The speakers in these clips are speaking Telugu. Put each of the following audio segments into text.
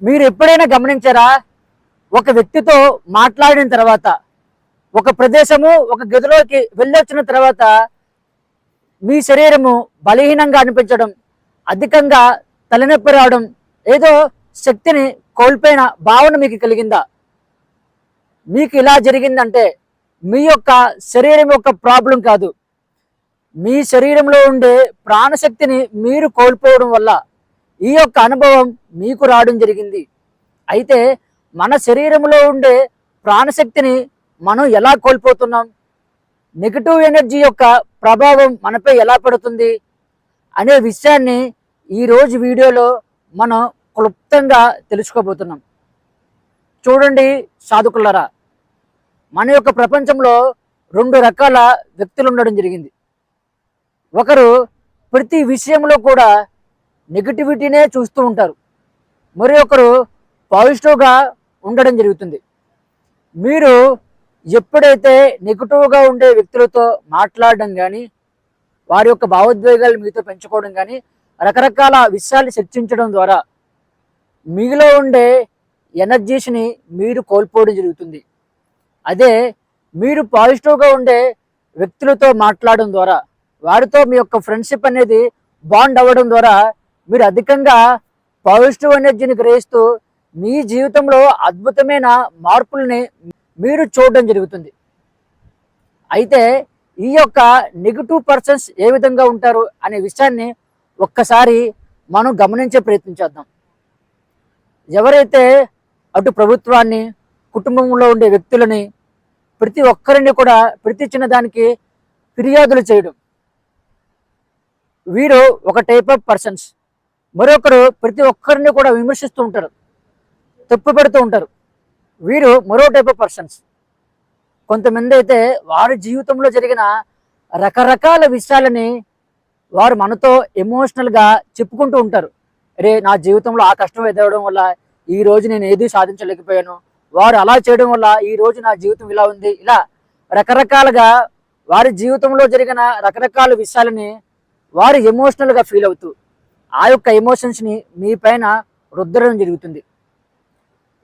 మీరు ఎప్పుడైనా గమనించారా? ఒక వ్యక్తితో మాట్లాడిన తర్వాత, ఒక ప్రదేశము, ఒక గదిలోకి వెళ్ళొచ్చిన తర్వాత మీ శరీరము బలహీనంగా అనిపించడం, అధికంగా తలనొప్పి రావడం, ఏదో శక్తిని కోల్పోయిన భావన మీకు కలిగిందా? మీకు ఇలా జరిగిందంటే మీ యొక్క శరీరం యొక్క ప్రాబ్లం కాదు, మీ శరీరంలో ఉండే ప్రాణశక్తిని మీరు కోల్పోవడం వల్ల ఈ యొక్క అనుభవం మీకు రావడం జరిగింది. అయితే మన శరీరంలో ఉండే ప్రాణశక్తిని మనం ఎలా కోల్పోతున్నాం? నెగిటివ్ ఎనర్జీ యొక్క ప్రభావం మనపై ఎలా పడుతుంది అనే విషయాన్ని ఈరోజు వీడియోలో మనం క్లుప్తంగా తెలుసుకోబోతున్నాం. చూడండి సాధకులరా, మన యొక్క ప్రపంచంలో రెండు రకాల వ్యక్తులు ఉండడం జరిగింది. ఒకరు ప్రతి విషయంలో కూడా నెగిటివిటీనే చూస్తూ ఉంటారు, మరి ఒకరు పాజిటివ్గా ఉండడం జరుగుతుంది. మీరు ఎప్పుడైతే నెగిటివ్గా ఉండే వ్యక్తులతో మాట్లాడడం కానీ, వారి యొక్క భావోద్వేగాలు మీతో పెంచుకోవడం కానీ, రకరకాల విషయాలు చర్చించడం ద్వారా మీలో ఉండే ఎనర్జీస్ని మీరు కోల్పోవడం జరుగుతుంది. అదే మీరు పాజిటివ్గా ఉండే వ్యక్తులతో మాట్లాడడం ద్వారా, వారితో మీ యొక్క ఫ్రెండ్షిప్ అనేది బాండ్ అవ్వడం ద్వారా మీరు అధికంగా పాజిటివ్ ఎనర్జీని గ్రహిస్తూ మీ జీవితంలో అద్భుతమైన మార్పుల్ని మీరు చూడడం జరుగుతుంది. అయితే ఈ యొక్క నెగిటివ్ పర్సన్స్ ఏ విధంగా ఉంటారు అనే విషయాన్ని ఒక్కసారి మనం గమనించే ప్రయత్నించేద్దాం. ఎవరైతే అటు ప్రభుత్వాన్ని, కుటుంబంలో ఉండే వ్యక్తులని, ప్రతి ఒక్కరిని కూడా ప్రతి చిన్నదానికి ఫిర్యాదులు చేయడం, వీరు ఒక టైప్ ఆఫ్ పర్సన్స్. మరొకరు ప్రతి ఒక్కరిని కూడా విమర్శిస్తూ ఉంటారు, తప్పు పెడుతూ ఉంటారు, వీరు మరో టైప్ ఆఫ్ పర్సన్స్. కొంతమంది అయితే వారి జీవితంలో జరిగిన రకరకాల విషయాలని వారు మనతో ఎమోషనల్గా చెప్పుకుంటూ ఉంటారు. అరే, నా జీవితంలో ఆ కష్టం ఎదగడం వల్ల ఈ రోజు నేను ఏది సాధించలేకపోయాను, వారు అలా చేయడం వల్ల ఈ రోజు నా జీవితం ఇలా ఉంది, ఇలా రకరకాలుగా వారి జీవితంలో జరిగిన రకరకాల విషయాలని వారు ఎమోషనల్గా ఫీల్ అవుతూ ఆ యొక్క ఎమోషన్స్ని మీ పైన రుద్దడం జరుగుతుంది.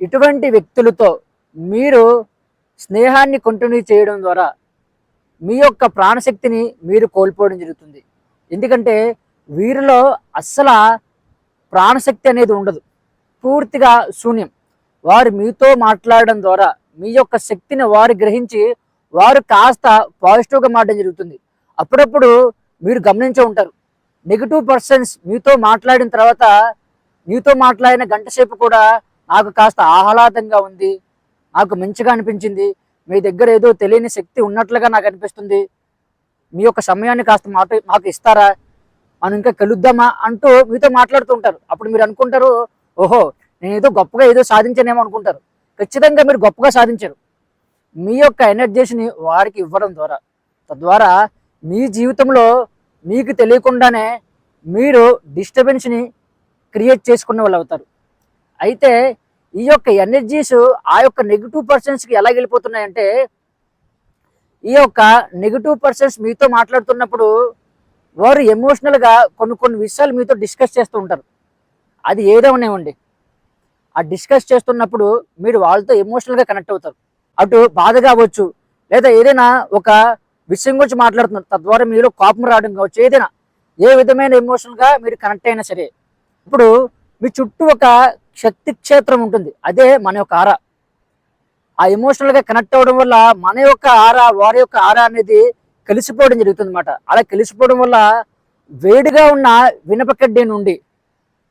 ఇటువంటి వ్యక్తులతో మీరు స్నేహాన్ని కంటిన్యూ చేయడం ద్వారా మీ యొక్క ప్రాణశక్తిని మీరు కోల్పోవడం జరుగుతుంది. ఎందుకంటే వీరిలో అస్సలు ప్రాణశక్తి అనేది ఉండదు, పూర్తిగా శూన్యం. వారు మీతో మాట్లాడడం ద్వారా మీ యొక్క శక్తిని వారు గ్రహించి వారు కాస్త పాజిటివ్గా మాట్లాడడం జరుగుతుంది. అప్పుడప్పుడు మీరు గమనించే ఉంటారు, నెగిటివ్ పర్సన్స్ మీతో మాట్లాడిన తర్వాత మీతో మాట్లాడిన గంట సేపు కూడా నాకు కాస్త ఆహ్లాదంగా ఉంది, నాకు మంచిగా అనిపించింది, మీ దగ్గర ఏదో తెలియని శక్తి ఉన్నట్లుగా నాకు అనిపిస్తుంది, మీ యొక్క సమయాన్ని కాస్త మాకు ఇస్తారా, మనం ఇంకా కలుద్దామా అంటూ మీతో మాట్లాడుతూ ఉంటారు. అప్పుడు మీరు అనుకుంటారు, ఓహో నేను ఏదో గొప్పగా ఏదో సాధించానేమో అనుకుంటారు. ఖచ్చితంగా మీరు గొప్పగా సాధించారు. మీ యొక్క ఎనర్జీస్ని వారికి ఇవ్వడం ద్వారా, తద్వారా మీ జీవితంలో మీకు తెలియకుండానే మీరు డిస్టర్బెన్స్ని క్రియేట్ చేసుకునే వాళ్ళు అవుతారు. అయితే ఈ యొక్క ఎనర్జీస్ ఆ యొక్క నెగిటివ్ పర్సన్స్కి ఎలా వెళ్ళిపోతున్నాయంటే, ఈ యొక్క నెగిటివ్ పర్సన్స్ మీతో మాట్లాడుతున్నప్పుడు వారు ఎమోషనల్గా కొన్ని విషయాలు మీతో డిస్కస్ చేస్తూ ఉంటారు. అది ఏదవనివ్వండి, ఆ డిస్కస్ చేస్తున్నప్పుడు మీరు వాళ్ళతో ఎమోషనల్గా కనెక్ట్ అవుతారు. అటు బాధగా అవ్వచ్చు, లేదా ఏదైనా ఒక విషయం గురించి మాట్లాడుతున్నారు, తద్వారా మీలో కోపం రావడం కావచ్చు, ఏదైనా ఏ విధమైన ఎమోషనల్గా మీరు కనెక్ట్ అయినా సరే, ఇప్పుడు మీ చుట్టూ ఒక శక్తి క్షేత్రం ఉంటుంది, అదే మన యొక్క ఆరా. ఆ ఎమోషనల్గా కనెక్ట్ అవ్వడం వల్ల మన యొక్క ఆరా వారి యొక్క ఆరా అనేది కలిసిపోవడం జరుగుతుంది అన్నమాట. అలా కలిసిపోవడం వల్ల వేడిగా ఉన్న వినపకడ్డీ నుండి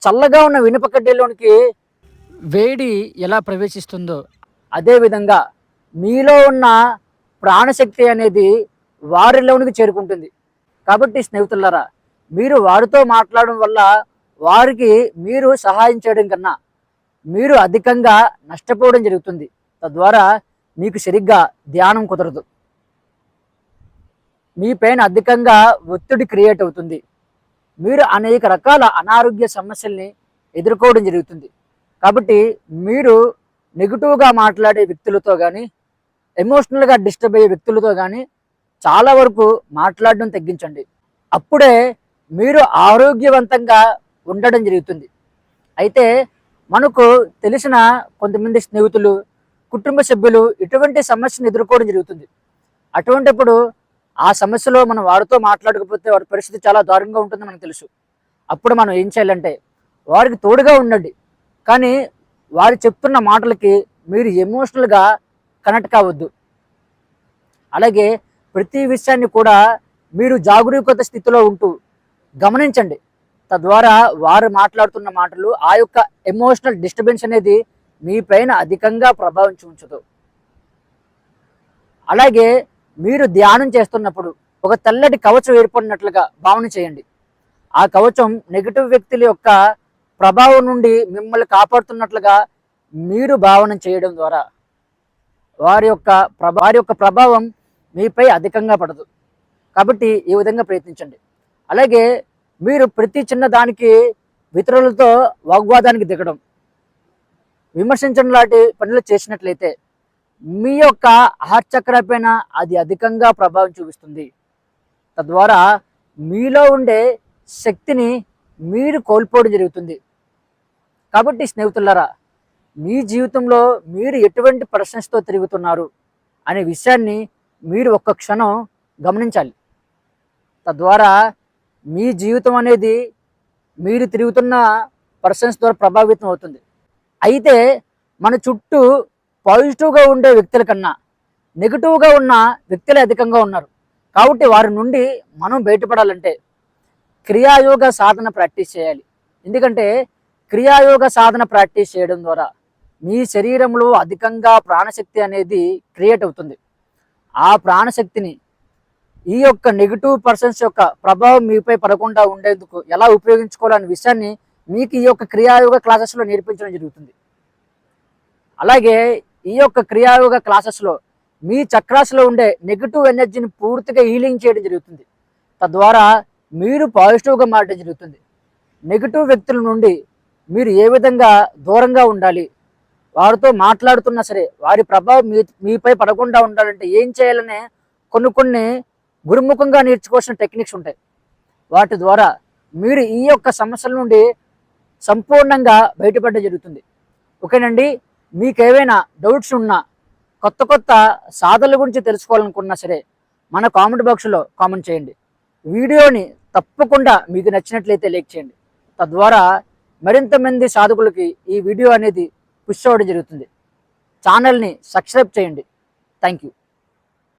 చల్లగా ఉన్న వినపకడ్డీలోనికి వేడి ఎలా ప్రవేశిస్తుందో అదేవిధంగా మీలో ఉన్న ప్రాణశక్తి అనేది వారిలోనికి చేరుకుంటుంది. కాబట్టి స్నేహితులారా, మీరు వారితో మాట్లాడడం వల్ల వారికి మీరు సహాయం చేయడం కన్నా మీరు అధికంగా నష్టపోవడం జరుగుతుంది. తద్వారా మీకు సరిగ్గా ధ్యానం కుదరదు, మీ పైన అధికంగా ఒత్తిడి క్రియేట్ అవుతుంది, మీరు అనేక రకాల అనారోగ్య సమస్యల్ని ఎదుర్కోవడం జరుగుతుంది. కాబట్టి మీరు నెగిటివ్గా మాట్లాడే వ్యక్తులతో కానీ, ఎమోషనల్గా డిస్టర్బ్ అయ్యే వ్యక్తులతో కానీ చాలా వరకు మాట్లాడడం తగ్గించండి. అప్పుడే మీరు ఆరోగ్యవంతంగా ఉండడం జరుగుతుంది. అయితే మనకు తెలిసిన కొంతమంది స్నేహితులు, కుటుంబ సభ్యులు ఇటువంటి సమస్యను ఎదుర్కోవడం జరుగుతుంది. అటువంటిప్పుడు ఆ సమస్యలో మనం వారితో మాట్లాడకపోతే వారి పరిస్థితి చాలా దారుణంగా ఉంటుందని మనకు తెలుసు. అప్పుడు మనం ఏం చేయాలంటే వారికి తోడుగా ఉండండి. కానీ వారు చెప్తున్న మాటలకి మీరు ఎమోషనల్గా కనెక్ట్ కావద్దు. అలాగే ప్రతి విషయాన్ని కూడా మీరు జాగరూకత స్థితిలో ఉంటూ గమనించండి. తద్వారా వారు మాట్లాడుతున్న మాటలు ఆ యొక్క ఎమోషనల్ డిస్టర్బెన్స్ అనేది మీ పైన అధికంగా ప్రభావం చూపించదు. అలాగే మీరు ధ్యానం చేస్తున్నప్పుడు ఒక తెల్లటి కవచం ఏర్పడినట్లుగా భావన చేయండి. ఆ కవచం నెగిటివ్ వ్యక్తుల యొక్క ప్రభావం నుండి మిమ్మల్ని కాపాడుతున్నట్లుగా మీరు భావన చేయడం ద్వారా వారి యొక్క ప్రభావం మీపై అధికంగా పడదు. కాబట్టి ఈ విధంగా ప్రయత్నించండి. అలాగే మీరు ప్రతి చిన్న దానికి ఇతరులతో వాగ్వాదానికి దిగడం, విమర్శించడం లాంటి పనులు చేసినట్లయితే మీ యొక్క ఆహారచక్ర పైన అది అధికంగా ప్రభావం చూపిస్తుంది. తద్వారా మీలో ఉండే శక్తిని మీరు కోల్పోవడం జరుగుతుంది. కాబట్టి స్నేహితులారా, మీ జీవితంలో మీరు ఎటువంటి ప్రశ్నతో తిరుగుతున్నారు అనే విషయాన్ని మీరు ఒక్క క్షణం గమనించాలి. తద్వారా మీ జీవితం అనేది మీరు తిరుగుతున్న పర్సన్స్ ద్వారా ప్రభావితం అవుతుంది. అయితే మన చుట్టూ పాజిటివ్గా ఉండే వ్యక్తుల కన్నా నెగిటివ్గా ఉన్న వ్యక్తులే అధికంగా ఉన్నారు. కాబట్టి వారి నుండి మనం బయటపడాలంటే క్రియాయోగ సాధన ప్రాక్టీస్ చేయాలి. ఎందుకంటే క్రియాయోగ సాధన ప్రాక్టీస్ చేయడం ద్వారా మీ శరీరంలో అధికంగా ప్రాణశక్తి అనేది క్రియేట్ అవుతుంది. ఆ ప్రాణశక్తిని ఈ యొక్క నెగిటివ్ పర్సన్స్ యొక్క ప్రభావం మీపై పడకుండా ఉండేందుకు ఎలా ఉపయోగించుకోవాలనే విషయాన్ని మీకు ఈ యొక్క క్రియాయోగ క్లాసెస్లో నేర్పించడం జరుగుతుంది. అలాగే ఈ యొక్క క్రియాయోగ క్లాసెస్లో మీ చక్రాస్లో ఉండే నెగిటివ్ ఎనర్జీని పూర్తిగా హీలింగ్ చేయడం జరుగుతుంది. తద్వారా మీరు పాజిటివ్గా మారడం జరుగుతుంది. నెగిటివ్ వ్యక్తుల నుండి మీరు ఏ విధంగా దూరంగా ఉండాలి, వారితో మాట్లాడుతున్నా సరే వారి ప్రభావం మీపై పడకుండా ఉండాలంటే ఏం చేయాలనే కొన్ని గురుముఖంగా నేర్చుకోవాల్సిన టెక్నిక్స్ ఉంటాయి. వాటి ద్వారా మీరు ఈ యొక్క సమస్యల నుండి సంపూర్ణంగా బయటపడడం జరుగుతుంది. ఓకేనండి. మీకు ఏవైనా డౌట్స్ ఉన్నా, కొత్త సాధనల గురించి తెలుసుకోవాలనుకున్నా సరే మన కామెంట్ బాక్స్లో కామెంట్ చేయండి. వీడియోని తప్పకుండా మీకు నచ్చినట్లయితే లైక్ చేయండి. తద్వారా మరింత మంది సాధకులకి ఈ వీడియో అనేది పుష్ అవ్వడం జరుగుతుంది. ఛానల్ని సబ్స్క్రైబ్ చేయండి. Thank you.